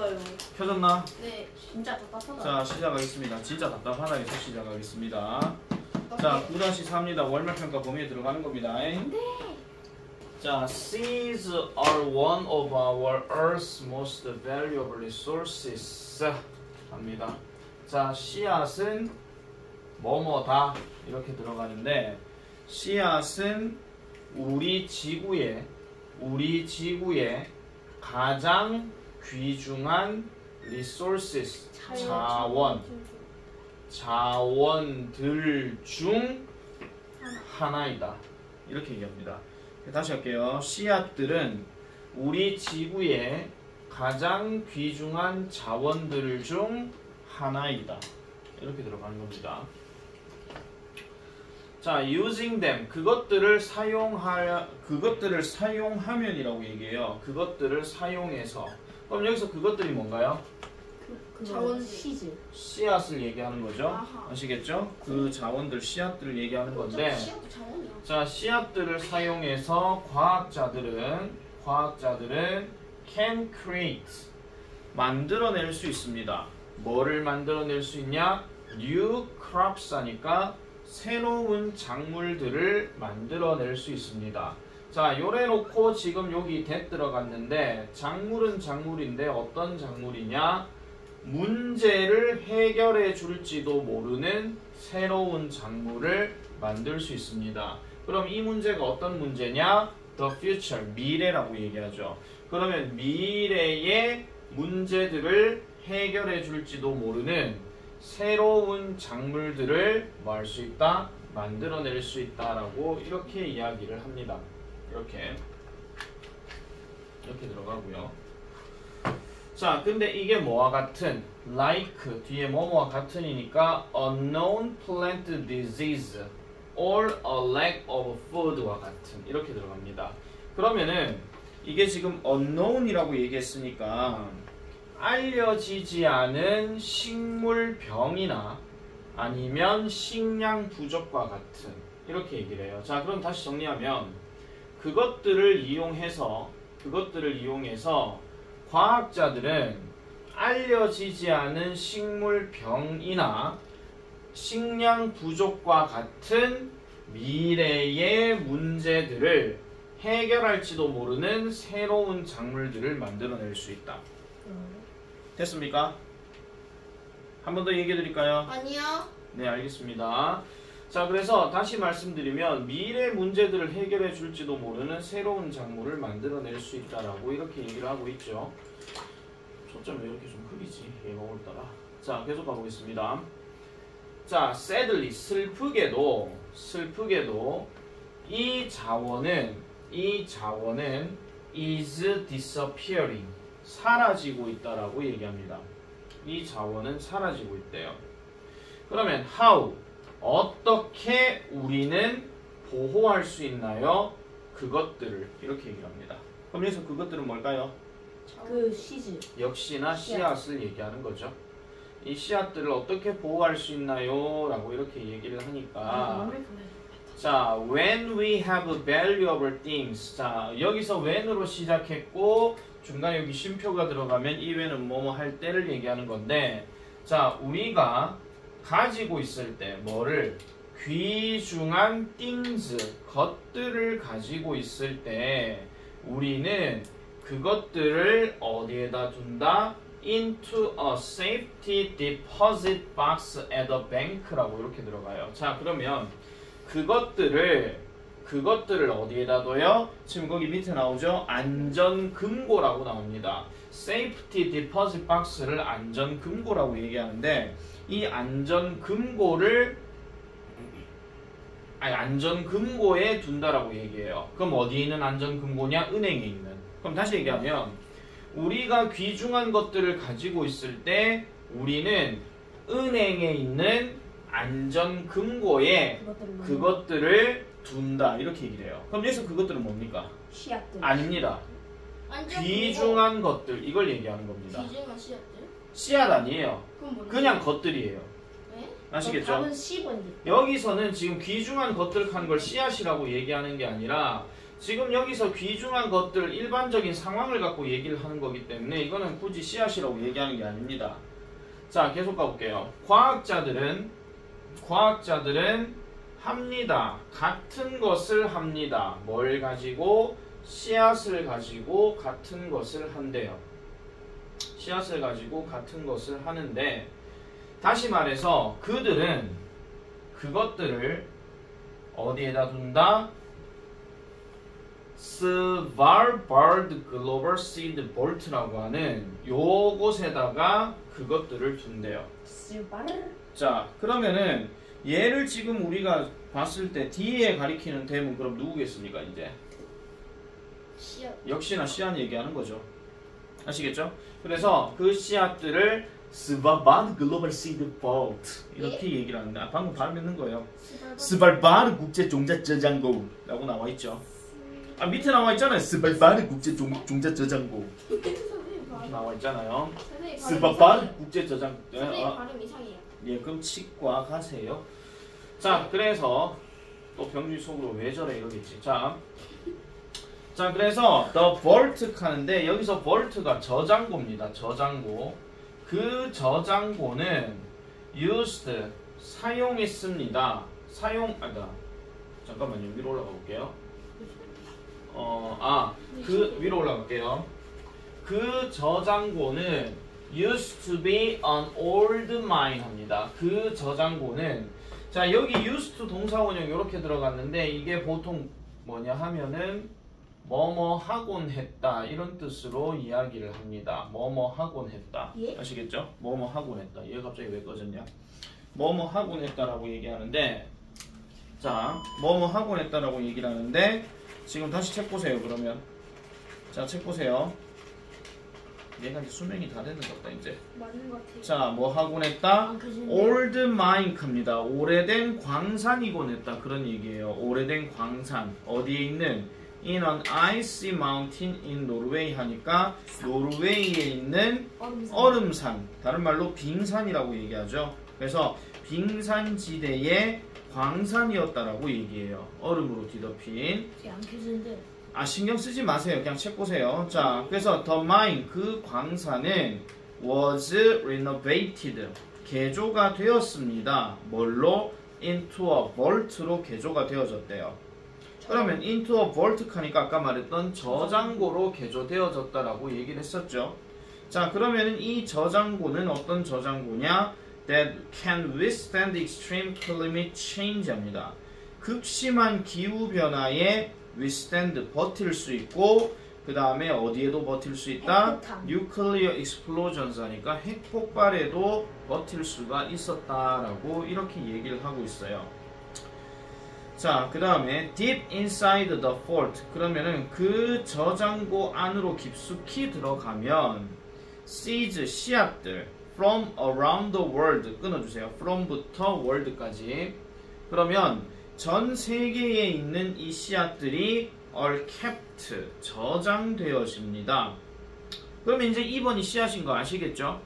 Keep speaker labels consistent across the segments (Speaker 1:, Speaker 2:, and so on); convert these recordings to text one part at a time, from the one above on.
Speaker 1: 켜졌다니까요.
Speaker 2: 켜졌나?
Speaker 1: 네, 진짜 답답하다.
Speaker 2: 자, 시작하겠습니다. 진짜 답답하다 해서 시작하겠습니다. 자, 9-4입니다. 월말평가 범위에 들어가는 겁니다. 네. 자, seas are one of our Earth's most valuable resources. 합니다. 자, 씨앗은 뭐뭐다 이렇게 들어가는데 씨앗은 우리 지구의 가장 귀중한 resources 자원들 중 하나이다. 이렇게 얘기합니다. 다시 할게요. 씨앗들은 우리 지구의 가장 귀중한 자원들 중 하나이다. 이렇게 들어가는 겁니다. 자, using them 그것들을 사용하면이라고 얘기해요. 그것들을 사용해서. 그럼 여기서 그것들이 뭔가요?
Speaker 1: 자원들.
Speaker 2: 씨앗을 얘기하는 거죠.
Speaker 1: 아하.
Speaker 2: 아시겠죠? 그 자원들, 씨앗들을 얘기하는 건데.
Speaker 1: 씨앗도 자원이야.
Speaker 2: 자, 씨앗들을 사용해서 과학자들은 can create 만들어낼 수 있습니다. 뭐를 만들어낼 수 있냐? New crops 하니까 새로운 작물들을 만들어낼 수 있습니다. 자, 요래 놓고 지금 여기 that 들어갔는데 작물은 작물인데 어떤 작물이냐? 문제를 해결해 줄지도 모르는 새로운 작물을 만들 수 있습니다. 그럼 이 문제가 어떤 문제냐? The future, 미래라고 얘기하죠. 그러면 미래의 문제들을 해결해 줄지도 모르는 새로운 작물들을 뭐 할 수 있다? 만들어낼 수 있다라고 이렇게 이야기를 합니다. 이렇게 들어가고요. 자, 근데 이게 뭐와 같은? like 뒤에 뭐뭐와 같은이니까 unknown plant disease or a lack of food와 같은 이렇게 들어갑니다. 그러면은 이게 지금 unknown이라고 얘기했으니까 알려지지 않은 식물병이나 아니면 식량 부족과 같은 이렇게 얘기를 해요. 자, 그럼 다시 정리하면 그것들을 이용해서 과학자들은 알려지지 않은 식물병이나 식량 부족과 같은 미래의 문제들을 해결할지도 모르는 새로운 작물들을 만들어낼 수 있다. 됐습니까? 한 번 더 얘기해 드릴까요?
Speaker 1: 아니요.
Speaker 2: 네, 알겠습니다. 자, 그래서 다시 말씀드리면 미래 문제들을 해결해 줄지도 모르는 새로운 작물을 만들어낼 수 있다라고 이렇게 얘기를 하고 있죠. 초점 왜 이렇게 좀 흐리지? 얘가 오늘따라. 자, 계속 가보겠습니다. 자, sadly 슬프게도 이 자원은 is disappearing 사라지고 있다라고 얘기합니다. 이 자원은 사라지고 있대요. 그러면 how 어떻게 우리는 보호할 수 있나요? 그것들을 이렇게 얘기를 합니다. 그럼 여기서 그것들은 뭘까요?
Speaker 1: 그 씨즈.
Speaker 2: 역시나 씨앗을 얘기하는 거죠. 이 씨앗들을 어떻게 보호할 수 있나요? 라고 이렇게 얘기를 하니까 자, when we have valuable things 자, 여기서 when으로 시작했고 중간에 여기 쉼표가 들어가면 이 when은 뭐뭐 할 때를 얘기하는 건데 자, 우리가 가지고 있을 때 뭐를 귀중한 things 것들을 가지고 있을 때 우리는 그것들을 어디에다 둔다? into a safety deposit box at a bank라고 이렇게 들어가요. 자, 그러면 그것들을 어디에다 둬요? 지금 거기 밑에 나오죠? 안전금고라고 나옵니다. safety deposit box를 안전금고라고 얘기하는데 이 안전금고에 둔다라고 얘기해요. 그럼 어디에 있는 안전금고냐? 은행에 있는. 그럼 다시 얘기하면 우리가 귀중한 것들을 가지고 있을 때 우리는 은행에 있는 안전금고에 그것들을 둔다 이렇게 얘기를 해요. 그럼 여기서 그것들은 뭡니까?
Speaker 1: 씨앗들.
Speaker 2: 아닙니다. 귀중한 것들 이걸 얘기하는 겁니다.
Speaker 1: 귀중한 씨앗들?
Speaker 2: 씨앗 아니에요.
Speaker 1: 그럼
Speaker 2: 그냥 것들이에요.
Speaker 1: 네?
Speaker 2: 아시겠죠?
Speaker 1: 답은 C번지.
Speaker 2: 여기서는 지금 귀중한 것들 하는 걸 씨앗이라고 얘기하는 게 아니라 지금 여기서 귀중한 것들 일반적인 상황을 갖고 얘기를 하는 거기 때문에 이거는 굳이 씨앗이라고 얘기하는 게 아닙니다. 자, 계속 가볼게요. 과학자들은 합니다. 같은 것을 합니다. 뭘 가지고? 씨앗을 가지고 같은 것을 한대요. 씨앗을 가지고 같은 것을 하는데, 다시 말해서 그들은 그것들을 어디에다 둔다? Svalbard Global Seed Vault라고 하는 요곳에다가 그것들을 둔대요. 자, 그러면은 얘를 지금 우리가 봤을 때 뒤에 가리키는 댐은 그럼 누구겠습니까? 이제
Speaker 1: 씨앗.
Speaker 2: 역시나 씨앗 얘기하는 거죠. 아시겠죠? 그래서 그 씨앗들을 스발바르 글로벌 시드 볼트 이렇게 얘기를 하는데, 방금 발음했는 거예요. 스발바르 국제 종자 저장고라고 나와 있죠. 밑에 나와 있잖아요. 스발바르 국제 종자 저장고 이렇게 나와 있잖아요. 스발바르 국제 저장.
Speaker 1: 선생님 발음 이상해요.
Speaker 2: 예, 그럼 치과 가세요. 자, 그래서 또 병준이 속으로 왜 저래 이러겠지. 자, 그래서 the vault 하는데 여기서 vault가 저장고입니다. 저장고. 그 저장고는 used 사용했습니다. 잠깐만요. 위로 올라가 볼게요. 그 위로 올라갈게요. 그 저장고는 used to be an old mine 합니다. 그 저장고는, 자, 여기 used to 동사원형 이렇게 들어갔는데 이게 보통 뭐냐 하면은 뭐뭐 하곤 했다 이런 뜻으로 이야기를 합니다. 뭐뭐 하곤 했다.
Speaker 1: 예?
Speaker 2: 아시겠죠? 뭐뭐 하곤 했다. 얘 갑자기 왜 꺼졌냐? 뭐뭐 하곤 했다라고 얘기하는데, 자, 뭐뭐 하곤 했다라고 얘기를 하는데, 지금 다시 책 보세요. 그러면 자, 책 보세요. 얘가 이제 수명이 다 되는 것 같다 이제.
Speaker 1: 맞는 것 같아요.
Speaker 2: 자, 뭐 하곤 했다? old mine 합니다. 오래된 광산이곤 했다 그런 얘기예요. 오래된 광산. 어디에 있는? in an icy mountain in Norway 하니까 노르웨이에 있는 얼음산. 다른 말로 빙산이라고 얘기하죠. 그래서 빙산지대의 광산이었다라고 얘기해요. 얼음으로 뒤덮인.
Speaker 1: 안 켜지는데.
Speaker 2: 신경 쓰지 마세요. 그냥 책 보세요. 자, 그래서 the mine 그 광산은 was renovated 개조가 되었습니다. 뭘로? into a vault로 개조가 되어졌대요. 그러면 into a vault 하니까 아까 말했던 저장고로 개조되어졌다라고 얘기를 했었죠. 자, 그러면 이 저장고는 어떤 저장고냐? that can withstand extreme climate change 합니다. 극심한 기후 변화에 withstand 버틸 수 있고, 그 다음에 어디에도 버틸 수 있다?
Speaker 1: 핵폭탄.
Speaker 2: nuclear explosions 하니까 핵폭발에도 버틸 수가 있었다라고 이렇게 얘기를 하고 있어요. 자, 그 다음에 deep inside the vault 그러면은 그 저장고 안으로 깊숙이 들어가면 seeds 씨앗들 from around the world 끊어주세요. from부터 world까지. 그러면 전 세계에 있는 이 씨앗들이 are kept 저장되어집니다. 그러면 이제 2번이 씨앗인 거 아시겠죠?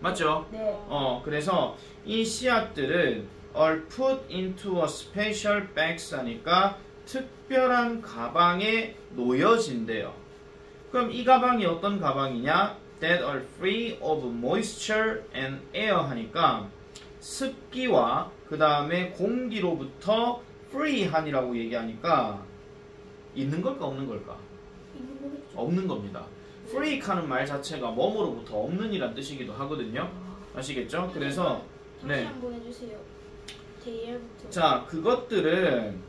Speaker 2: 맞죠?
Speaker 1: 네.
Speaker 2: 그래서 이 씨앗들은 are put into a special bags 하니까 특별한 가방에 놓여진대요. 그럼 이 가방이 어떤 가방이냐? that are free of moisture and air 하니까 습기와 그 다음에 공기로부터 free한이라고 얘기하니까 있는 걸까 없는 걸까?
Speaker 1: 있는 거겠죠.
Speaker 2: 없는 겁니다. free하는 말 자체가 뭐뭐로부터 없는 이란 뜻이기도 하거든요. 아시겠죠? 그래서
Speaker 1: 다시 한번 해주세요. 대열부터.
Speaker 2: 자, 그것들은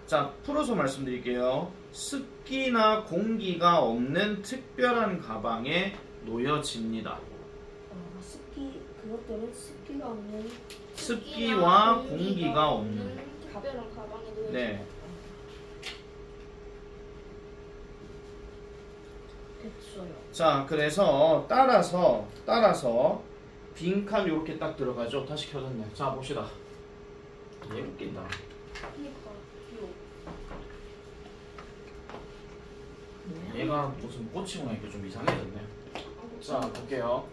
Speaker 2: 자, 풀어서 말씀드릴게요. 습기나 공기가 없는 특별한 가방에 놓여집니다.
Speaker 1: 그것들은 습기가 없는
Speaker 2: 습기와 공기가 없는
Speaker 1: 특별한 가방에 놓여져.
Speaker 2: 네.
Speaker 1: 됐어요.
Speaker 2: 자, 그래서 따라서 빈칸 이렇게 딱 들어가죠. 다시 켜졌네. 자, 봅시다. 얘 웃긴다. 얘가 무슨 꽂히고 나니까 좀 이상해졌네. 자, 볼게요.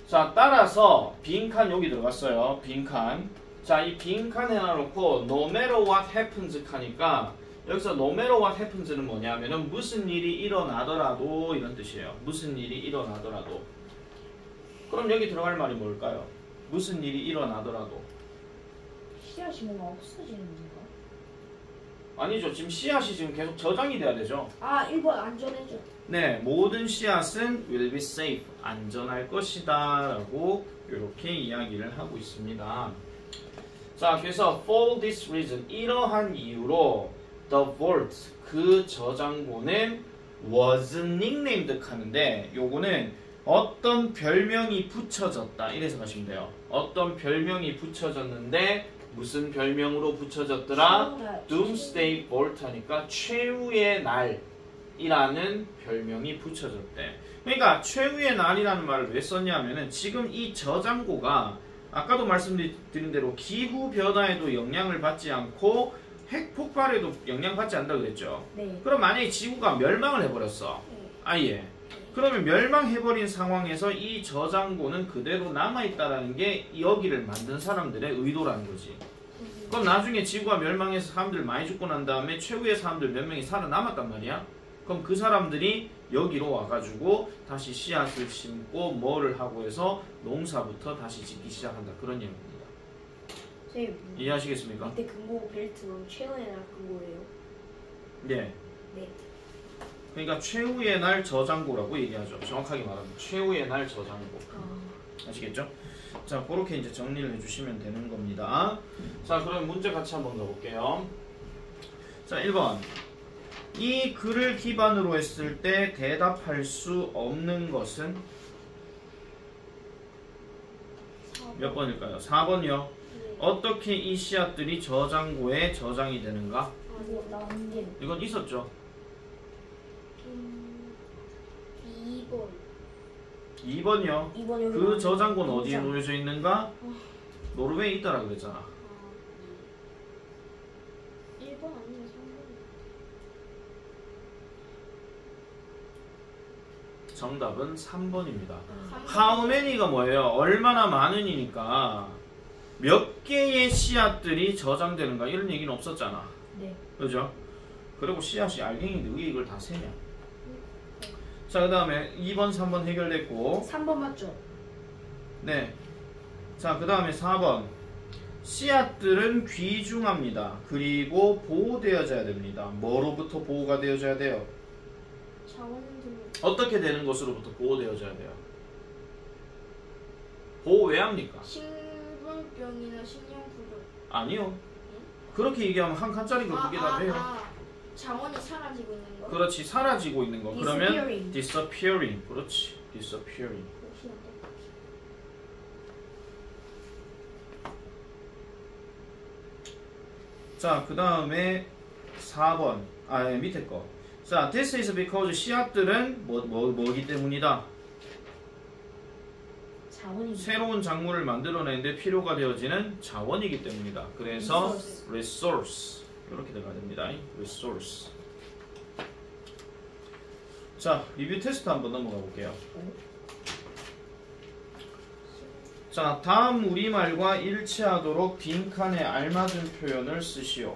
Speaker 2: 자, 따라서 빈칸 여기 들어갔어요. 빈칸. 자, 이 빈칸 해놔놓고 no matter what happens 하니까 여기서 no matter what happens는 뭐냐면은 무슨 일이 일어나더라도 이런 뜻이에요. 무슨 일이 일어나더라도. 그럼 여기 들어갈 말이 뭘까요? 무슨 일이 일어나더라도.
Speaker 3: 씨앗이 뭔가 없어지는 건가?
Speaker 2: 아니죠. 지금 씨앗이 지금 계속 저장이 돼야 되죠.
Speaker 1: 아 1번 안전해져.
Speaker 2: 네, 모든 씨앗은 will be safe, 안전할 것이다 라고 이렇게 이야기를 하고 있습니다. 자, 그래서 for this reason, 이러한 이유로 the vault, 그 저장고는 was nicknamed 하는데 요거는 어떤 별명이 붙여졌다 이래서 가시면 돼요. 어떤 별명이 붙여졌는데 무슨 별명으로 붙여졌더라? Doomsday Vault 하니까 최후의 날이라는 별명이 붙여졌대. 그러니까 최후의 날이라는 말을 왜 썼냐면은 지금 이 저장고가 아까도 말씀드린 대로 기후 변화에도 영향을 받지 않고 핵 폭발에도 영향받지 않는다고 그랬죠.
Speaker 3: 네.
Speaker 2: 그럼 만약에 지구가 멸망을 해버렸어. 아예. 그러면 멸망해버린 상황에서 이 저장고는 그대로 남아있다라는 게 여기를 만든 사람들의 의도라는 거지. 그럼 나중에 지구가 멸망해서 사람들 많이 죽고 난 다음에 최후의 사람들 몇 명이 살아남았단 말이야. 그럼 그 사람들이 여기로 와가지고 다시 씨앗을 심고 뭐를 하고 해서 농사부터 다시 짓기 시작한다. 그런 얘기입니다.
Speaker 3: 선생님,
Speaker 2: 이해하시겠습니까?
Speaker 3: 이때 금고 벨트는 최근에 날 금고예요?
Speaker 2: 네.
Speaker 3: 네.
Speaker 2: 그러니까 최후의 날 저장고라고 얘기하죠. 정확하게 말하면 최후의 날 저장고. 아시겠죠? 자, 그렇게 이제 정리를 해주시면 되는 겁니다. 자, 그럼 문제 같이 한번 넣어볼게요. 자, 1번. 이 글을 기반으로 했을 때 대답할 수 없는 것은 몇 번일까요? 4번이요. 어떻게 이 씨앗들이 저장고에 저장이 되는가?
Speaker 3: 이거 나온게
Speaker 2: 이건 있었죠.
Speaker 1: 2번.
Speaker 2: 2번이요.
Speaker 3: 이번 여기
Speaker 2: 그 저장고는
Speaker 3: 나오는
Speaker 2: 어디에
Speaker 3: 인장.
Speaker 2: 놓여져 있는가? 노르웨이에 있다라 그랬잖아.
Speaker 1: 1번 아니면 3번.
Speaker 2: 정답은 3번입니다.
Speaker 1: 3번.
Speaker 2: How many가 뭐예요? 얼마나 많으니까 몇 개의 씨앗들이 저장되는가 이런 얘기는 없었잖아.
Speaker 3: 네.
Speaker 2: 그죠? 그리고 씨앗이 알갱이인데 왜 이걸 다 세냐? 자, 그 다음에 2번, 3번 해결됐고
Speaker 3: 3번 맞죠?
Speaker 2: 네. 자, 그 다음에 4번. 씨앗들은 귀중합니다. 그리고 보호되어져야 됩니다. 뭐로부터 보호가 되어져야 돼요?
Speaker 1: 자원들.
Speaker 2: 어떻게 되는 것으로부터 보호되어져야 돼요? 보호 왜 합니까?
Speaker 1: 신분병이나 식량부족.
Speaker 2: 아니요. 그렇게 얘기하면 한 칸짜리가 그게 답이에요.
Speaker 1: 자원이 사라지고 있는 거.
Speaker 2: 그렇지, 사라지고 있는 거. 그러면
Speaker 3: Disappearing.
Speaker 2: disappearing. 그렇지, disappearing. 자, 그 다음에 4번. 아, 예, 밑에 거. 자, this is because 씨앗들은 뭐기 때문이다.
Speaker 3: 자원이
Speaker 2: 새로운 작물을 만들어내는데 필요가 되어지는 자원이기 때문이다. 그래서 resource. 이렇게 들어가야 됩니다. resource. 자, 리뷰 테스트 한번 넘어가 볼게요. 자, 다음 우리말과 일치하도록 빈칸에 알맞은 표현을 쓰시오.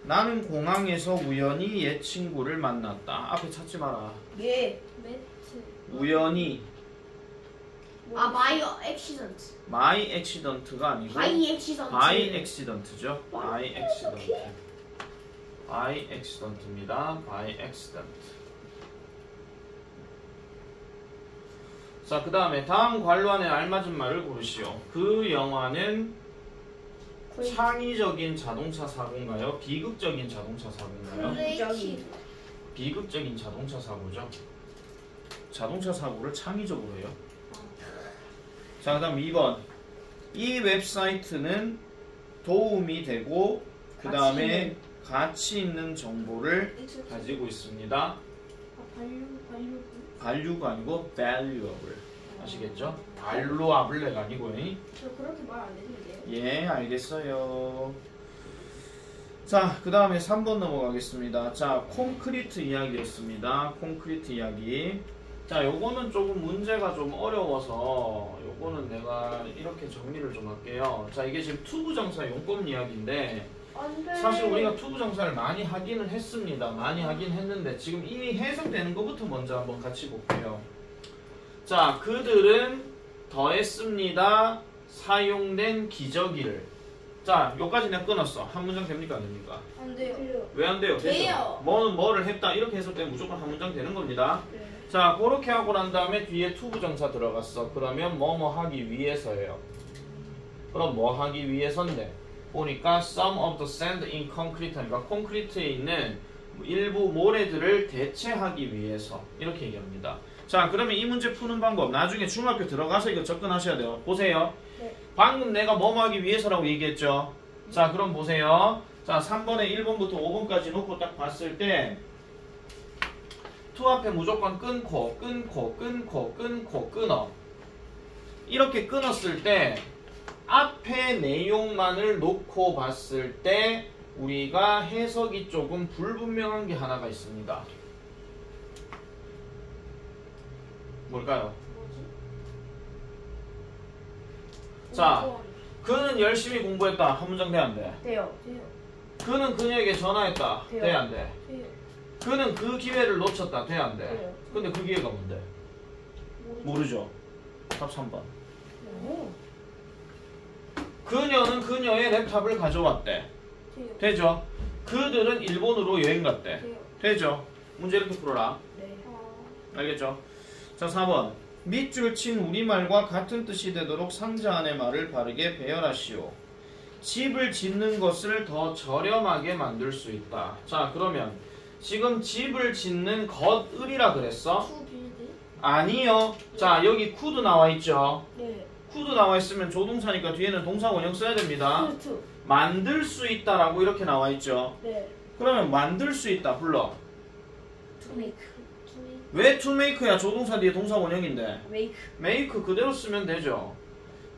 Speaker 2: 나는 공항에서 우연히 옛 친구를 만났다. 앞에 찾지 마라.
Speaker 3: 예.
Speaker 1: 매트.
Speaker 2: 우연히.
Speaker 3: 아 바이오 액시던트.
Speaker 2: my accident가 아니고
Speaker 3: 바이 액시던트.
Speaker 2: by accident죠. by accident. by accident입니다. by accident. 자, 그 다음에 다음 관로안에 알맞은 말을 고르시오. 그 영화는 창의적인 자동차 사고인가요? 비극적인 자동차 사고인가요?
Speaker 1: 브레이킹.
Speaker 2: 비극적인 자동차 사고죠. 자동차 사고를 창의적으로 해요. 자, 그 다음 2번. 이 웹사이트는 도움이 되고 그 다음에 가치 있는 정보를 가지고 있습니다.
Speaker 1: 아,
Speaker 2: value가 아니고 valuable. 아시겠죠? valuable가 아니고요.
Speaker 1: 저 그렇게 말 안 했는데요.
Speaker 2: 예, 알겠어요. 자, 그 다음에 3번 넘어가겠습니다. 자, 콘크리트 이야기였습니다. 콘크리트 이야기. 자, 요거는 조금 문제가 좀 어려워서 요거는 내가 이렇게 정리를 좀 할게요. 자, 이게 지금 투부정사 용법 이야기인데
Speaker 3: 안돼.
Speaker 2: 사실 우리가 투부정사를 많이 하기는 했습니다. 많이 하긴 했는데 지금 이미 해석되는 것부터 먼저 한번 같이 볼게요. 자, 그들은 더했습니다. 사용된 기저귀를. 자, 여기까지 내가 끊었어. 한 문장 됩니까 안 됩니까?
Speaker 1: 안 돼요.
Speaker 2: 왜 안 돼요?
Speaker 1: 돼요.
Speaker 2: 뭐는 뭐를 했다 이렇게 해석되면 무조건 한 문장 되는 겁니다.
Speaker 3: 네.
Speaker 2: 자, 그렇게 하고 난 다음에 뒤에 투부정사 들어갔어. 그러면 뭐뭐 하기 위해서예요. 그럼 뭐 하기 위해서인데 보니까 some of the sand in concrete 하니까 콘크리트에 있는 일부 모래들을 대체하기 위해서 이렇게 얘기합니다. 자, 그러면 이 문제 푸는 방법 나중에 중학교 들어가서 이거 접근하셔야 돼요. 보세요.
Speaker 3: 네.
Speaker 2: 방금 내가 뭐뭐 하기 위해서라고 얘기했죠. 자, 그럼 보세요. 자, 3번에 1번부터 5번까지 놓고 딱 봤을 때 to 앞에 무조건 끊고 끊어. 이렇게 끊었을 때 앞에 내용만을 놓고 봤을 때 우리가 해석이 조금 불분명한 게 하나가 있습니다. 뭘까요?
Speaker 1: 뭐지?
Speaker 2: 자, 그는 열심히 공부했다. 한 문장 돼 안 돼?
Speaker 3: 돼요.
Speaker 1: 돼요.
Speaker 2: 그는 그녀에게 전화했다.
Speaker 3: 돼요.
Speaker 2: 돼 안 돼?
Speaker 1: 돼요.
Speaker 2: 그는 그 기회를 놓쳤다. 돼 안 돼?
Speaker 3: 돼요.
Speaker 2: 근데 그 기회가 뭔데? 모르죠. 답 3번.
Speaker 3: 오.
Speaker 2: 그녀는 그녀의 랩탑을 가져왔대.
Speaker 1: 돼요.
Speaker 2: 되죠? 그들은 일본으로 여행 갔대.
Speaker 1: 돼요.
Speaker 2: 되죠? 문제 이렇게 풀어라.
Speaker 3: 네.
Speaker 2: 알겠죠? 자, 4번. 밑줄 친 우리말과 같은 뜻이 되도록 상자 안의 말을 바르게 배열하시오. 집을 짓는 것을 더 저렴하게 만들 수 있다. 자, 그러면 지금 집을 짓는 것을이라 그랬어?
Speaker 1: 투 빌드.
Speaker 2: 아니요. 자, 여기 could 나와 있죠?
Speaker 3: 네.
Speaker 2: could 나와 있으면 조동사니까 뒤에는 동사 원형 써야 됩니다.
Speaker 3: 투.
Speaker 2: 만들 수 있다라고 이렇게 나와 있죠?
Speaker 3: 네.
Speaker 2: 그러면 만들 수 있다 불러.
Speaker 3: To make.
Speaker 2: 왜 to make야? 조동사 뒤에 동사 원형인데.
Speaker 3: Make.
Speaker 2: make 그대로 쓰면 되죠.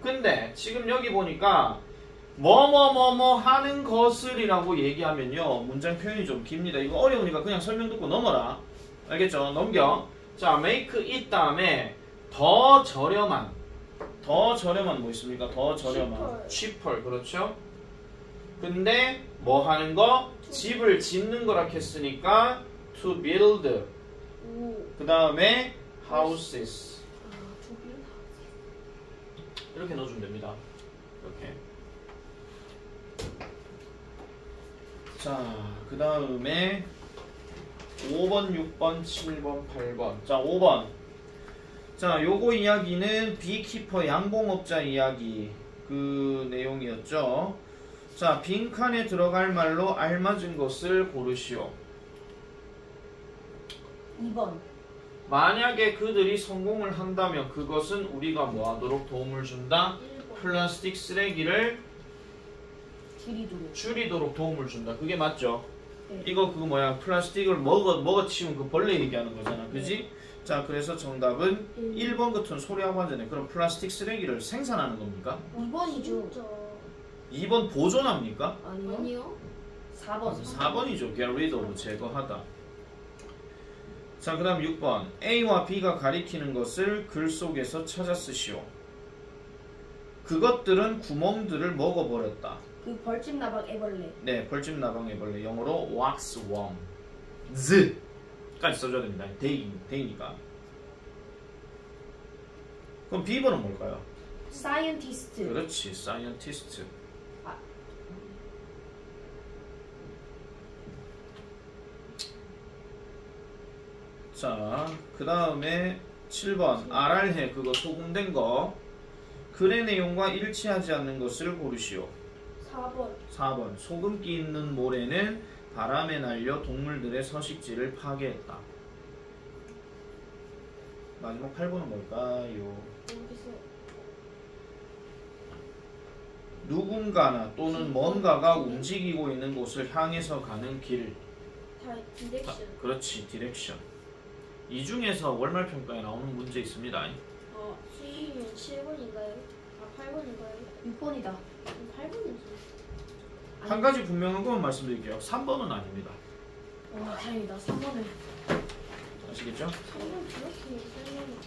Speaker 2: 근데 지금 여기 보니까 뭐뭐뭐뭐 하는 것을이라고 얘기하면요 문장 표현이 좀 깁니다. 이거 어려우니까 그냥 설명 듣고 넘어라. 알겠죠? 넘겨. 자, make it 다음에 더 저렴한 뭐 있습니까? 더 저렴한 cheaper. 그렇죠? 근데 뭐 하는 거? 집을 짓는 거라 했으니까 to build.
Speaker 3: 오.
Speaker 2: 그 다음에 houses.
Speaker 3: To build.
Speaker 2: 이렇게 넣어주면 됩니다. 이렇게. 자, 그 다음에 5번, 6번, 7번, 8번. 자, 5번. 자, 요거 이야기는 비키퍼 양봉업자 이야기 그 내용이었죠. 자, 빈칸에 들어갈 말로 알맞은 것을 고르시오.
Speaker 3: 2번.
Speaker 2: 만약에 그들이 성공을 한다면 그것은 우리가 뭐 하도록 도움을 준다?
Speaker 1: 1번.
Speaker 2: 플라스틱 쓰레기를 줄이도록 도움을 준다. 그게 맞죠?
Speaker 3: 네.
Speaker 2: 이거 그거 뭐야? 플라스틱을 먹어치운 그 벌레 얘기하는 거잖아. 그지? 자, 그래서 정답은 1번 같은 소리하고 하잖아요. 그럼 플라스틱 쓰레기를 생산하는 겁니까?
Speaker 3: 2번이죠.
Speaker 1: 진짜.
Speaker 2: 2번 보존합니까?
Speaker 3: 아니요.
Speaker 1: 아니요.
Speaker 3: 4번.
Speaker 2: 4번이죠. get rid of, 제거하다. 자, 그 다음 6번. A와 B가 가리키는 것을 글 속에서 찾아 쓰시오. 그것들은 구멍들을 먹어버렸다.
Speaker 3: 그 벌집 나박 애벌레.
Speaker 2: 네, 벌집 나방 애벌레. 영어로 waxworm. z 까지 써줘야 됩니다. 데이니까. 그럼 B번은 뭘까요?
Speaker 3: Scientist.
Speaker 2: 그렇지, scientist. 자, 그 다음에 7번. RR해, 그거 소금된 거. 글의 내용과 일치하지 않는 것을 고르시오.
Speaker 1: 4번.
Speaker 2: 4번. 소금기 있는 모래는 바람에 날려 동물들의 서식지를 파괴했다. 마지막 8번은 뭘까요?
Speaker 1: 모르겠어요.
Speaker 2: 누군가나 또는 뭔가가 움직이고 있는 곳을 향해서 가는 길.
Speaker 1: 다 디렉션.
Speaker 2: 그렇지, 디렉션. 이 중에서 월말 평가에 나오는 문제 있습니다.
Speaker 1: 수익이면 7번인가요? 아, 8번인가요?
Speaker 3: 6번이다.
Speaker 1: 8번이지.
Speaker 2: 한 가지 분명한 것만 말씀드릴게요. 3번은 아닙니다.
Speaker 3: 와, 다행이다. 3번을.
Speaker 2: 아시겠죠?
Speaker 1: 3번 그렇게 설명이